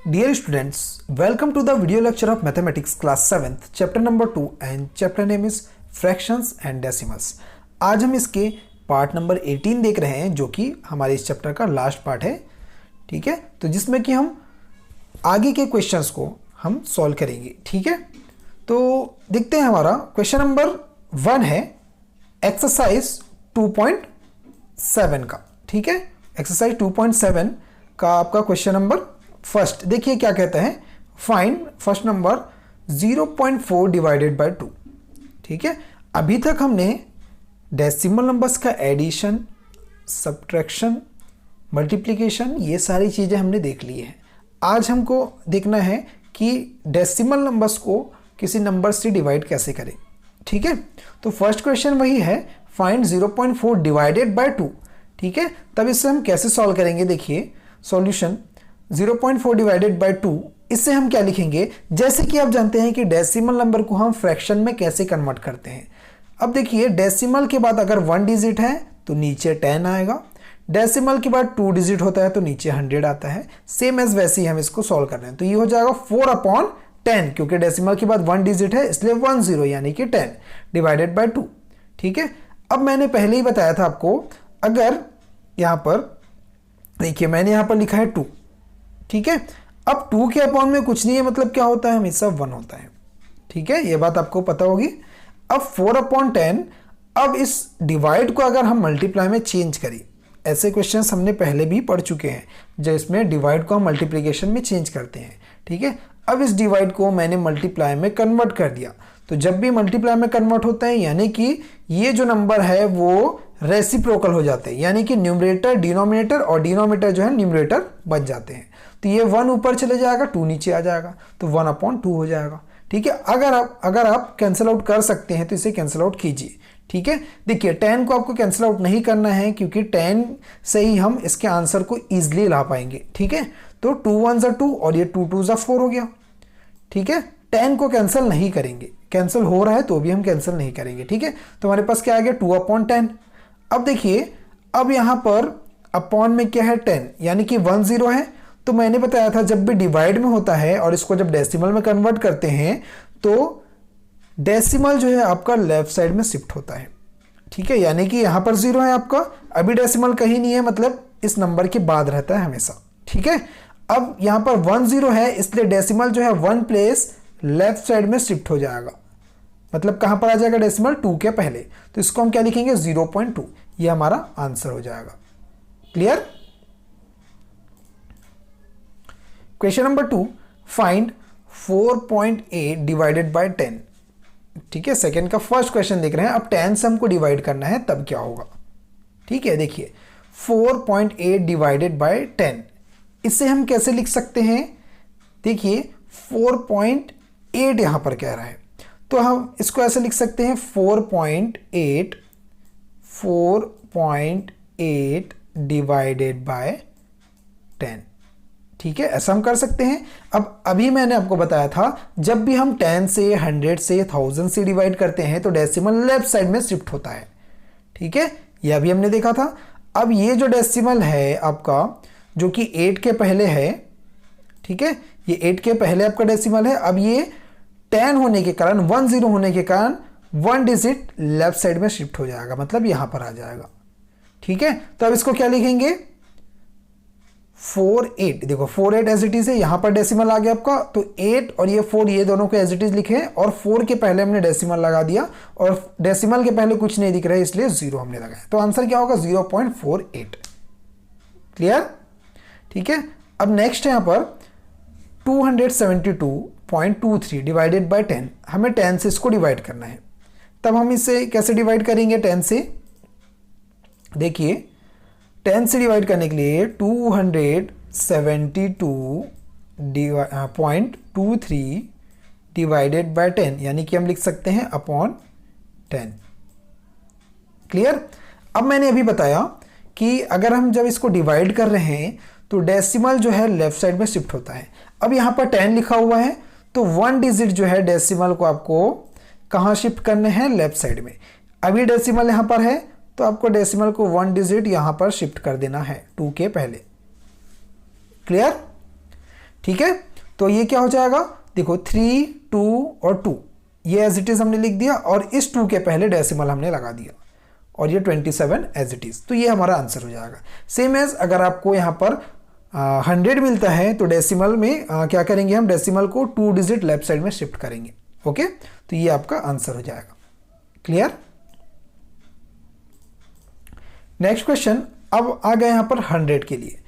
Dear students, welcome to the video lecture of Mathematics class 7th, chapter number 2 and chapter name is Fractions and Decimals. आज हम इसके part number 18 देख रहे हैं जो कि हमारे इस चैप्टर का लास्ट पार्ट है, ठीक है। तो जिसमें कि हम आगे के क्वेश्चंस को हम सॉल्व करेंगे, ठीक है। तो देखते हैं, हमारा क्वेश्चन नंबर 1 है एक्सरसाइज 2.7 का, ठीक है। एक्सरसाइज 2.7 का आपका क्वेश्चन नंबर फर्स्ट देखिए क्या कहता है, find first number 0.4 divided by 2, ठीक है। अभी तक हमने डेसिमल नंबर्स का एडिशन, सब्ट्रैक्शन, मल्टीप्लिकेशन, ये सारी चीज़ें हमने देख ली है। आज हमको देखना है कि डेसिमल नंबर्स को किसी नंबर से डिवाइड कैसे करें, ठीक है। तो फर्स्ट क्वेश्चन वही है, फाइंड 0.4 डिवाइडेड बाय 2, ठीक है। तब इससे हम कैसे सॉल्व करेंगे, देखिए सॉल्यूशन 0.4 डिवाइडेड बाय 2, इससे हम क्या लिखेंगे, जैसे कि आप जानते हैं कि डेसिमल नंबर को हम फ्रैक्शन में कैसे कन्वर्ट करते हैं। अब देखिए डेसिमल के बाद अगर 1 डिजिट है तो नीचे 10 आएगा, डेसिमल के बाद 2 डिजिट होता है तो नीचे 100 आता है। सेम एज वैसे ही हम इसको सॉल्व कर रहे हैं, तो ये हो जाएगा 4/10, क्योंकि डेसिमल के बाद 1 डिजिट है इसलिए 10 यानी कि 10 डिवाइडेड बाय 2, ठीक है। अब मैंने पहले ही बताया था आपको, अगर यहां पर देखिए मैंने यहां पर लिखा है 2, ठीक है। अब 2 के अपॉन में कुछ नहीं है, मतलब क्या होता है, हमेशा 1 होता है, ठीक है। ये बात आपको पता होगी। अब 4/10, अब इस डिवाइड को अगर हम मल्टीप्लाई में चेंज करें, ऐसे क्वेश्चंस हमने पहले भी पढ़ चुके हैं जो इसमें डिवाइड को हम मल्टीप्लिकेशन में चेंज करते हैं, ठीक है। अब इस डिवाइड को मैंने मल्टीप्लाई में कन्वर्ट कर दिया, तो जब भी मल्टीप्लाई में कन्वर्ट होता है यानी कि ये जो नंबर है वो रेसिप्रोकल हो जाते हैं, यानी कि न्यूमरेटर डिनोमिनेटर और डिनोमिनेटर जो है न्यूमरेटर बच जाते हैं। तो ये 1 ऊपर चले जाएगा, 2 नीचे आ जाएगा, तो 1/2 हो जाएगा, ठीक है। अगर आप कैंसिल आउट कर सकते हैं तो इसे कैंसिल आउट कीजिए, ठीक है। देखिए 10 को आपको कैंसिल आउट नहीं करना है, क्योंकि 10 से ही हम इसके आंसर को ईजिली ला पाएंगे, ठीक है। तो 2 1 2 और ये 2 2 4 हो गया, ठीक है। 10 को कैंसिल नहीं करेंगे, कैंसिल हो रहा है तो भी हम कैंसिल नहीं करेंगे, ठीक है। तो हमारे पास क्या आ गया, 2/10। अब देखिए, अब यहां पर अपॉन में क्या है, 10, यानी कि 10 है। तो मैंने बताया था जब भी डिवाइड में होता है और इसको जब डेसिमल में कन्वर्ट करते हैं तो डेसिमल जो है आपका लेफ्ट साइड में शिफ्ट होता है, ठीक है। यानी कि यहां पर 0 है आपका, अभी डेसिमल कहीं नहीं है, मतलब इस नंबर के बाद रहता है हमेशा, ठीक है। अब यहां पर 10 है, इसलिए डेसिमल जो है 1 प्लेस लेफ्ट साइड में शिफ्ट हो जाएगा, मतलब कहां पर आ जाएगा, डेसिमल 2 के पहले। तो इसको हम क्या लिखेंगे, 0.2, ये हमारा आंसर हो जाएगा। Clear. Question number 2, find 4.8 divided by 10, ठीक है। सेकेंड का फर्स्ट क्वेश्चन देख रहे हैं। अब 10 से हमको डिवाइड करना है, तब क्या होगा, ठीक है। देखिए 4.8 डिवाइडेड बाय 10, इसे हम कैसे लिख सकते हैं, देखिए 4.8 यहां पर कह रहा है, तो हम इसको ऐसे लिख सकते हैं 4.8 डिवाइडेड बाय 10, ठीक है। ऐसा हम कर सकते हैं। अब अभी मैंने आपको बताया था जब भी हम 10 से 100 से 1000 से डिवाइड करते हैं तो डेसिमल लेफ्ट साइड में शिफ्ट होता है, ठीक है। ये अभी हमने देखा था। अब ये जो डेसिमल है आपका जो कि 8 के पहले है, ठीक है, ये 8 के पहले आपका डेसिमल है। अब ये 10 होने के कारण, 10 होने के कारण 1 डिजिट लेफ्ट साइड में शिफ्ट हो जाएगा, मतलब यहां पर आ जाएगा, ठीक है। तो अब इसको क्या लिखेंगे, 4.8, देखो 4.8 एज इट इज है, यहां पर डेसिमल आ गया आपका, तो 8 और ये 4 ये दोनों को एज इट इज लिखे और 4 के पहले हमने डेसिमल लगा दिया और डेसिमल के पहले कुछ नहीं दिख रहा है इसलिए 0 हमने लगाया, तो आंसर क्या होगा, 0.48। क्लियर, ठीक है। अब नेक्स्ट है यहां पर 272.23 डिवाइडेड बाय 10, हमें 10 से इसको डिवाइड करना है। तब हम इसे कैसे डिवाइड करेंगे, 10 से, देखिए 10 से डिवाइड करने के लिए 272.23 डिवाइडेड बाय 10, यानी कि हम लिख सकते हैं अपॉन 10। क्लियर। अब मैंने अभी बताया कि अगर हम जब इसको डिवाइड कर रहे हैं तो डेसिमल जो है लेफ्ट साइड में शिफ्ट होता है। अब यहां पर 10 लिखा हुआ है, तो 1 डिजिट जो है डेसिमल को आपको कहां शिफ्ट करने हैं, लेफ्ट साइड में। अभी डेसिमल यहां पर है तो आपको डेसिमल को 1 डिजिट यहां पर शिफ्ट कर देना है 2 के पहले। क्लियर, ठीक है, तो ये क्या हो जाएगा, देखो 3, 2 और 2 ये एज इट इज हमने लिख दिया और इस 2 के पहले डेसिमल हमने लगा दिया और ये 27 एज इट इज, तो ये हमारा आंसर हो जाएगा। सेम एज अगर आपको यहाँ पर 100 मिलता है तो डेसिमल में क्या करेंगे, हम डेसिमल को 2 डिजिट लेफ्ट साइड में शिफ्ट करेंगे। ओके, तो ये आपका आंसर हो जाएगा। क्लियर। नेक्स्ट क्वेश्चन, अब आ गए यहाँ पर 100 के लिए,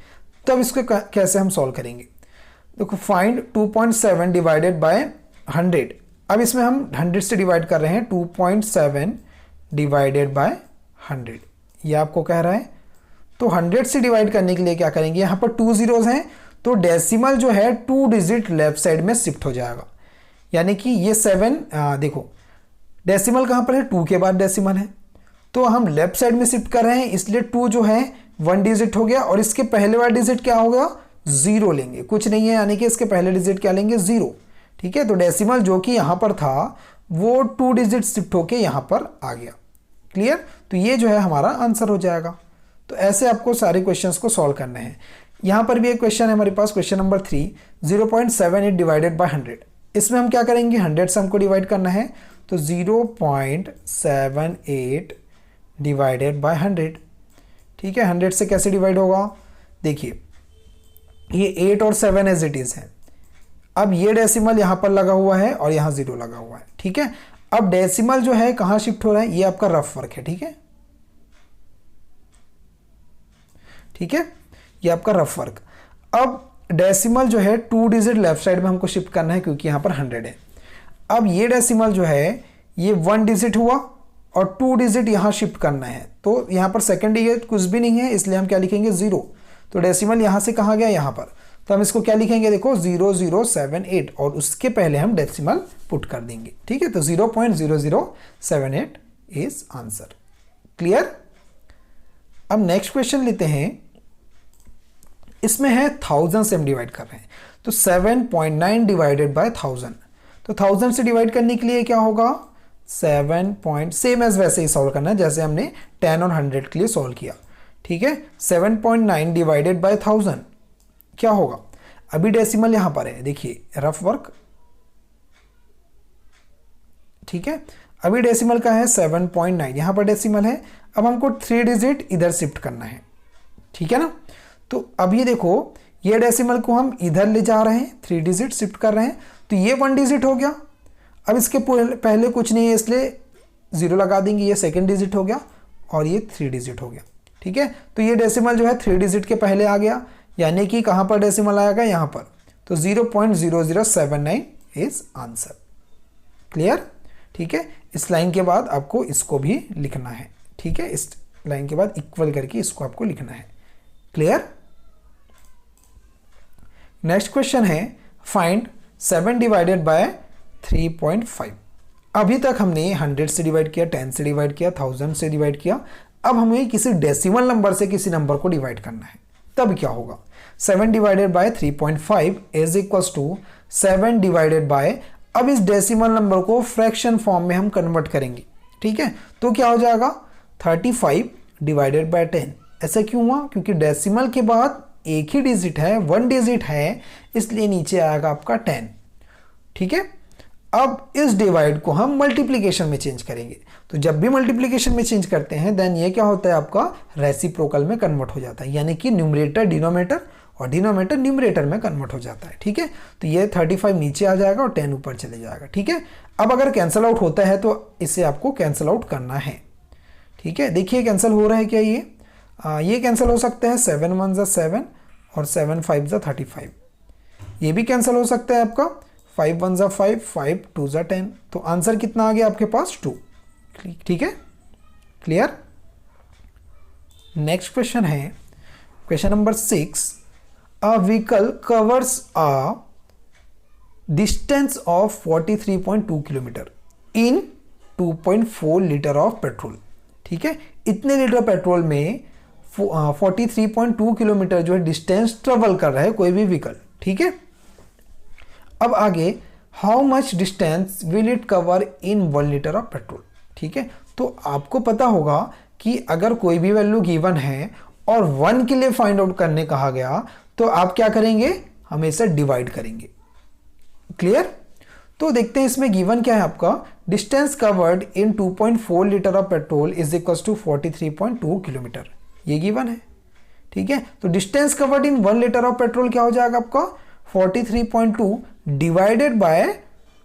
तब इसको कैसे हम सॉल्व करेंगे। देखो फाइंड 2.7 डिवाइडेड बाय 100। अब इसमें हम 100 से डिवाइड कर रहे हैं, 2.7 डिवाइडेड बाय 100 ये आपको कह रहा है। तो 100 से डिवाइड करने के लिए क्या करेंगे, यहाँ पर 2 जीरोज हैं तो डेसिमल जो है 2 डिजिट लेफ्ट साइड में शिफ्ट हो जाएगा, यानी कि ये 7 देखो डेसिमल कहाँ पर है, 2 के बाद डेसिमल है तो हम लेफ्ट साइड में शिफ्ट कर रहे हैं, इसलिए 2 जो है 1 डिजिट हो गया और इसके पहले वाला डिजिट क्या होगा, 0 लेंगे, कुछ नहीं है, यानी कि इसके पहले डिजिट क्या लेंगे, 0। ठीक है, तो डेसिमल जो कि यहाँ पर था वो 2 डिजिट शिफ्ट होके यहाँ पर आ गया। क्लियर, तो ये जो है हमारा आंसर हो जाएगा। तो ऐसे आपको सारे क्वेश्चंस को सॉल्व करने हैं। यहाँ पर भी एक क्वेश्चन है हमारे पास, क्वेश्चन नंबर 3, 0.78 डिवाइडेड बाय 100। इसमें हम क्या करेंगे, 100 से हमको डिवाइड करना है तो 0.78 डिवाइडेड बाय 100। ठीक है, 100 से कैसे डिवाइड होगा, देखिए ये 8 और 7 एज इट इज है। अब ये डेसिमल यहाँ पर लगा हुआ है और यहाँ 0 लगा हुआ है। ठीक है, अब डेसिमल जो है कहाँ शिफ्ट हो रहा है, ये आपका रफ वर्क है। ठीक है, ठीक है, ये आपका रफ वर्क। अब डेसिमल जो है 2 डिजिट लेफ्ट साइड में हमको शिफ्ट करना है क्योंकि यहाँ पर 100 है। अब ये डेसिमल जो है ये 1 डिजिट हुआ और 2 डिजिट यहाँ शिफ्ट करना है, तो यहाँ पर सेकंड डिजिट कुछ भी नहीं है, इसलिए हम क्या लिखेंगे, 0। तो डेसिमल यहाँ से कहाँ गया, यहाँ पर, तो हम इसको क्या लिखेंगे, देखो 0078 और उसके पहले हम डेसिमल पुट कर देंगे। ठीक है, तो 0.0078 इज आंसर। क्लियर। अब नेक्स्ट क्वेश्चन लेते हैं, इसमें है 1000 से हम डिवाइड कर रहे हैं, तो 7.9 डिवाइडेड बाय 1000। तो 1000 से डिवाइड करने के लिए क्या होगा, 7 सेम एज वैसे ही सॉल्व करना है जैसे हमने 10 और 100 के लिए सॉल्व किया। ठीक है, 7.9 डिवाइडेड बाय 1000 क्या होगा, अभी डेसिमल यहां पर है, देखिए रफ वर्क। ठीक है, अभी डेसिमल का है 7.9, यहां पर डेसिमल है। अब हमको 3 डिजिट इधर शिफ्ट करना है। ठीक है ना, तो अब ये देखो ये डेसिमल को हम इधर ले जा रहे हैं, 3 डिजिट शिफ्ट कर रहे हैं, तो ये 1 डिजिट हो गया। अब इसके पहले कुछ नहीं है इसलिए 0 लगा देंगे, ये सेकंड डिजिट हो गया और ये 3 डिजिट हो गया। ठीक है, तो ये डेसिमल जो है 3 डिजिट के पहले आ गया, यानी कि कहां पर डेसिमल आएगा, यहां पर, तो 0.0079 इज आंसर। क्लियर। ठीक है, इस लाइन के बाद आपको इसको भी लिखना है। ठीक है, इस लाइन के बाद इक्वल करके इसको आपको लिखना है। क्लियर। नेक्स्ट क्वेश्चन है, फाइंड 7 डिवाइडेड बाय 3.5। अभी तक हमने 100 से डिवाइड किया, 10 से डिवाइड किया, 1000 से डिवाइड किया। अब हमें किसी डेसिमल नंबर से किसी नंबर को डिवाइड करना है, तब क्या होगा, 7 divided by 3.5 is equals to 7 divided by, अब इस डेसिमल नंबर को फ्रैक्शन फॉर्म में हम कन्वर्ट करेंगे। ठीक है, तो क्या हो जाएगा, 35 डिवाइडेड बाय 10। ऐसा क्यों हुआ, क्योंकि डेसिमल के बाद एक ही डिजिट है, 1 डिजिट है, इसलिए नीचे आएगा आपका 10। ठीक है, अब इस डिवाइड को हम मल्टीप्लिकेशन में चेंज करेंगे, तो जब भी मल्टीप्लिकेशन में चेंज करते हैं देन ये क्या होता है, आपका रेसिप्रोकल में कन्वर्ट हो जाता है, यानी कि न्यूमरेटर डिनोमिनेटर और डिनोमिनेटर न्यूमरेटर में कन्वर्ट हो जाता है। ठीक है, तो ये 35 नीचे आ जाएगा और 10 ऊपर चले जाएगा। ठीक है, अब अगर कैंसल आउट होता है तो इसे आपको कैंसल आउट करना है। ठीक है, देखिए कैंसिल हो रहा है क्या, ये कैंसिल हो सकता है, 7 1 ज़ा 7 और 7 5 ज़ा 35। ये भी कैंसिल हो सकता है आपका, 5 1 ज़ा 5, 5 2 ज़ा 10। तो आंसर कितना आ गया आपके पास, 2। ठीक है, क्लियर। नेक्स्ट क्वेश्चन है question number 6। A vehicle covers a distance of 43.2 kilometre in 2.4 litre of petrol. ठीक है, इतने लीटर पेट्रोल में 43.2 किलोमीटर जो है डिस्टेंस ट्रेवल कर रहा है कोई भी व्हीकल। ठीक है, अब आगे how much distance will it cover in 1 litre of petrol. ठीक है, तो आपको पता होगा कि अगर कोई भी वैल्यू गिवन है और 1 के लिए फाइंड आउट करने कहा गया तो आप क्या करेंगे, हमेशा डिवाइड करेंगे। क्लियर? तो देखते हैं इसमें गिवन क्या है आपका, distance covered in 2.4 litre of petrol is equal to 43.2 kilometre, ये गिवन है। ठीक है, तो distance covered in 1 litre of petrol क्या हो जाएगा आपका 43.2 डिवाइडेड बाय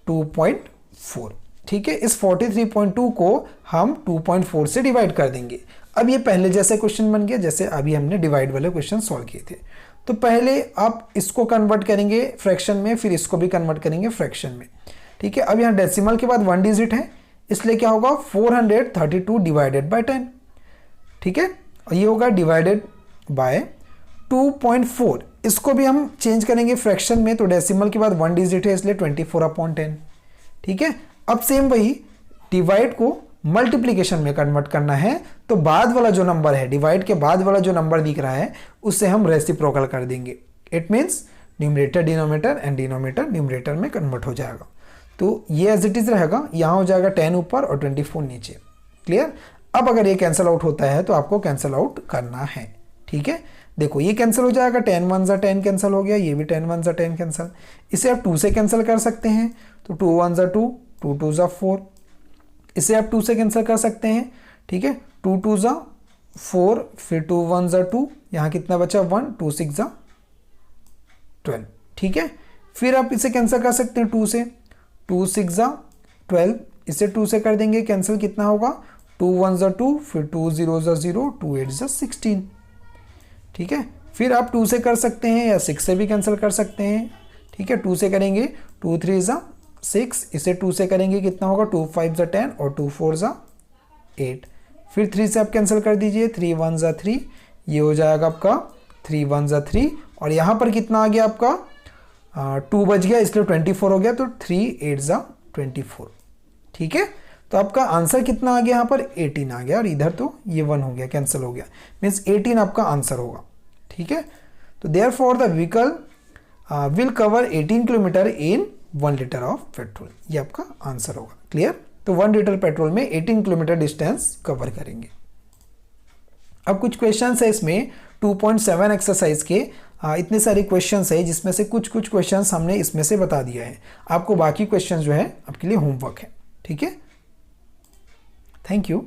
2.4। ठीक है, इस 43.2 को हम 2.4 से डिवाइड कर देंगे। अब ये पहले जैसे क्वेश्चन बन गया जैसे अभी हमने डिवाइड वाले क्वेश्चन सॉल्व किए थे। तो पहले आप इसको कन्वर्ट करेंगे फ्रैक्शन में, फिर इसको भी कन्वर्ट करेंगे फ्रैक्शन में। ठीक है, अब यहाँ डेसिमल के बाद 1 डिजिट है, इसलिए क्या होगा 432 डिवाइडेड बाय 10। ठीक है, और ये होगा डिवाइडेड बाय 2.4। इसको भी हम चेंज करेंगे फ्रैक्शन में, तो डेसिमल के बाद 1 डिजिट है इसलिए 24/10। ठीक है, अब सेम वही डिवाइड को मल्टीप्लिकेशन में कन्वर्ट करना है, तो बाद वाला जो नंबर है, डिवाइड के बाद वाला जो नंबर दिख रहा है उससे हम रेसिप्रोकल कर देंगे। It means numerator denominator and denominator numerator में कन्वर्ट हो जाएगा। तो ये एज इट इज रहेगा, यहाँ हो जाएगा 10 ऊपर और 24 नीचे। क्लियर? अब अगर ये कैंसिल आउट होता है तो आपको कैंसिल आउट करना है। ठीक है, देखो ये कैंसिल हो जाएगा, 10 1 जा 10 कैंसिल हो गया, ये भी 10 1 जा 10 कैंसिल। इसे आप 2 से कैंसिल कर सकते हैं, तो 2 1 जा 2, 2 2 जा 4। इसे आप 2 से कैंसिल कर सकते हैं। ठीक है, 2 2 जा 4, फिर 2 1 जा 2, यहाँ कितना बचा 1, 2 6 जा 12। ठीक है, फिर आप इसे कैंसिल कर सकते हैं 2 से, 2 6 जा 12, इसे 2 से कर देंगे कैंसिल, कितना होगा 2 1 जा 2, फिर 2 0 जा 0, 2 8 जा 16। ठीक है, फिर आप 2 से कर सकते हैं या 6 से भी कैंसिल कर सकते हैं। ठीक है, 2 से करेंगे 2 3 जा 6, इसे 2 से करेंगे कितना होगा 2 5 जा 10 और 2 4 जा 8। फिर 3 से आप कैंसिल कर दीजिए, 3 1 जा 3, ये हो जाएगा आपका 3 1 जा 3, और यहाँ पर कितना आ गया आपका 2 बच गया इसलिए 24 हो गया, तो 3 8 जा 24। ठीक है, तो आपका आंसर कितना आ गया यहाँ पर 18 आ गया, और इधर तो ये 1 हो गया कैंसिल हो गया, मीन्स 18 आपका आंसर होगा। ठीक है, तो therefore the vehicle will cover 18 kilometre in 1 litre of petrol, ये आपका आंसर होगा। क्लियर? तो 1 लीटर पेट्रोल में 18 किलोमीटर डिस्टेंस कवर करेंगे। अब कुछ क्वेश्चंस है इसमें 2.7 एक्सरसाइज के, इतने सारे क्वेश्चंस है जिसमें से कुछ क्वेश्चंस हमने इसमें से बता दिया है, आपको बाकी क्वेश्चंस जो है आपके लिए होमवर्क है। ठीक है, थैंक यू।